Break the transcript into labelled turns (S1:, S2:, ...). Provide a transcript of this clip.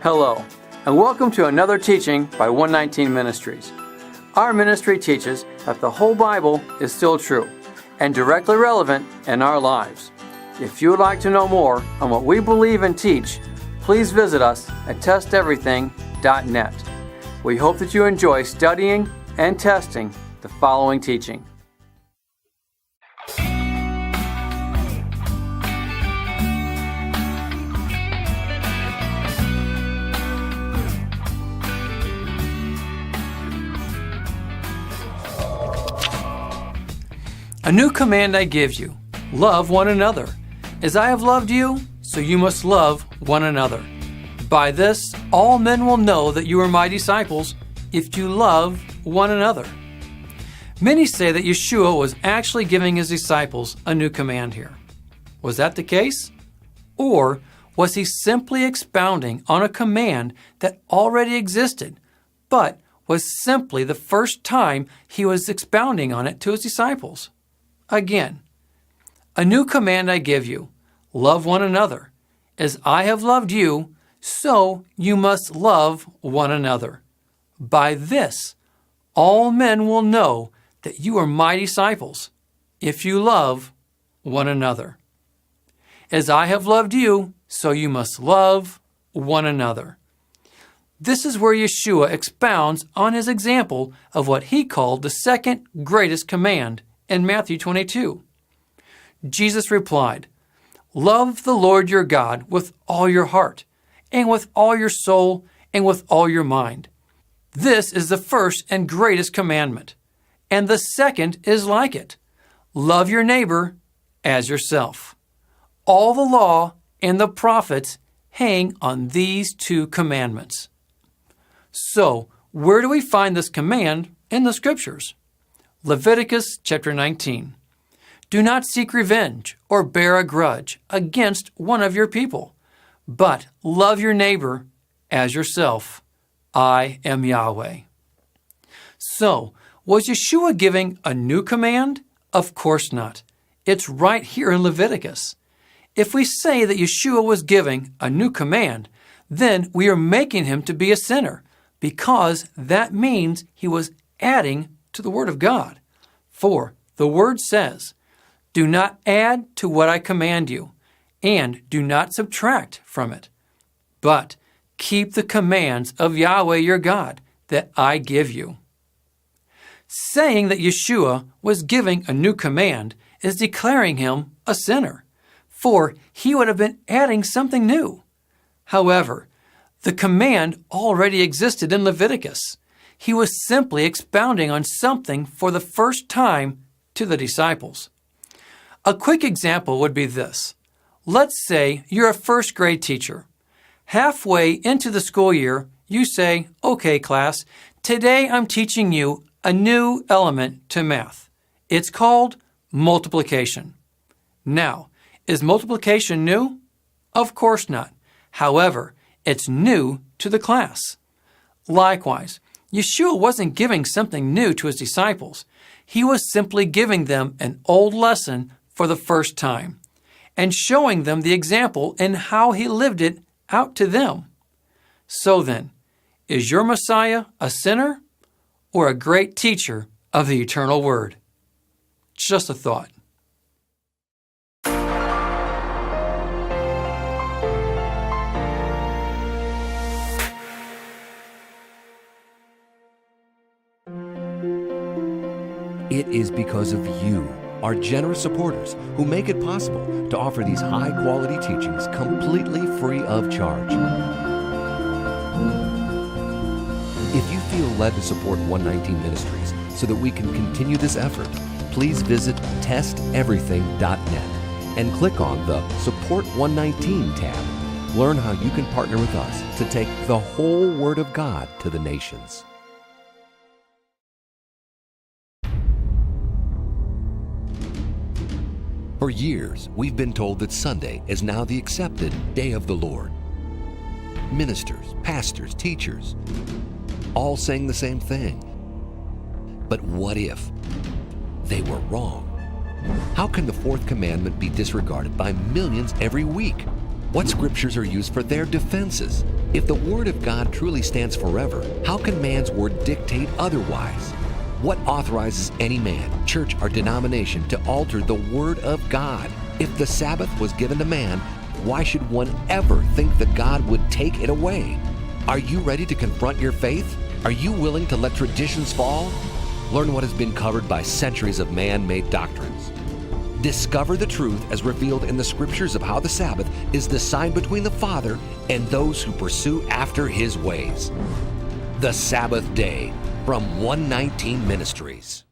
S1: Hello, and welcome to another teaching by 119 Ministries. Our ministry teaches that the whole Bible is still true and directly relevant in our lives. If you would like to know more on what we believe and teach, please visit us at testeverything.net. We hope that you enjoy studying and testing the following teaching. A new command I give you, love one another. As I have loved you, so you must love one another. By this, all men will know that you are my disciples, if you love one another. Many say that Jeschua was actually giving his disciples a new command here. Was that the case? Or was he simply expounding on a command that already existed, but was simply the first time he was expounding on it to his disciples? Again, a new command I give you, love one another. As I have loved you, so you must love one another. By this, all men will know that you are my disciples, if you love one another. As I have loved you, so you must love one another. This is where Jeschua expounds on his example of what he called the second greatest command in Matthew 22. Jesus replied, "Love the Lord your God with all your heart, and with all your soul, and with all your mind. This is the first and greatest commandment. And the second is like it. Love your neighbor as yourself. All the law and the prophets hang on these two commandments." So, where do we find this command in the Scriptures? Leviticus chapter 19. Do not seek revenge or bear a grudge against one of your people, but love your neighbor as yourself. I am Yahweh. So, was Jeschua giving a new command? Of course not. It's right here in Leviticus. If we say that Jeschua was giving a new command, then we are making him to be a sinner, because that means he was adding to the Word of God. For the Word says, "Do not add to what I command you, and do not subtract from it, but keep the commands of Yahweh your God that I give you." Saying that Jeschua was giving a new command is declaring him a sinner, for he would have been adding something new. However, the command already existed in Leviticus. He was simply expounding on something for the first time to the disciples. A quick example would be this. Let's say you're a first grade teacher. Halfway into the school year, you say, "Okay, class, today I'm teaching you a new element to math. It's called multiplication." Now, is multiplication new? Of course not. However, it's new to the class. Likewise, Jeschua wasn't giving something new to his disciples. He was simply giving them an old lesson for the first time and showing them the example and how he lived it out to them. So then, is your Messiah a sinner or a great teacher of the eternal Word? Just a thought.
S2: It is because of you, our generous supporters, who make it possible to offer these high-quality teachings completely free of charge. If you feel led to support 119 Ministries so that we can continue this effort, please visit testeverything.net and click on the Support 119 tab. Learn how you can partner with us to take the whole Word of God to the nations. For years, we've been told that Sunday is now the accepted day of the Lord. Ministers, pastors, teachers, all saying the same thing. But what if they were wrong? How can the fourth commandment be disregarded by millions every week? What scriptures are used for their defenses? If the Word of God truly stands forever, how can man's word dictate otherwise? What authorizes any man, church, or denomination to alter the Word of God? If the Sabbath was given to man, why should one ever think that God would take it away? Are you ready to confront your faith? Are you willing to let traditions fall? Learn what has been covered by centuries of man-made doctrines. Discover the truth as revealed in the scriptures of how the Sabbath is the sign between the Father and those who pursue after His ways. The Sabbath Day from 119 Ministries.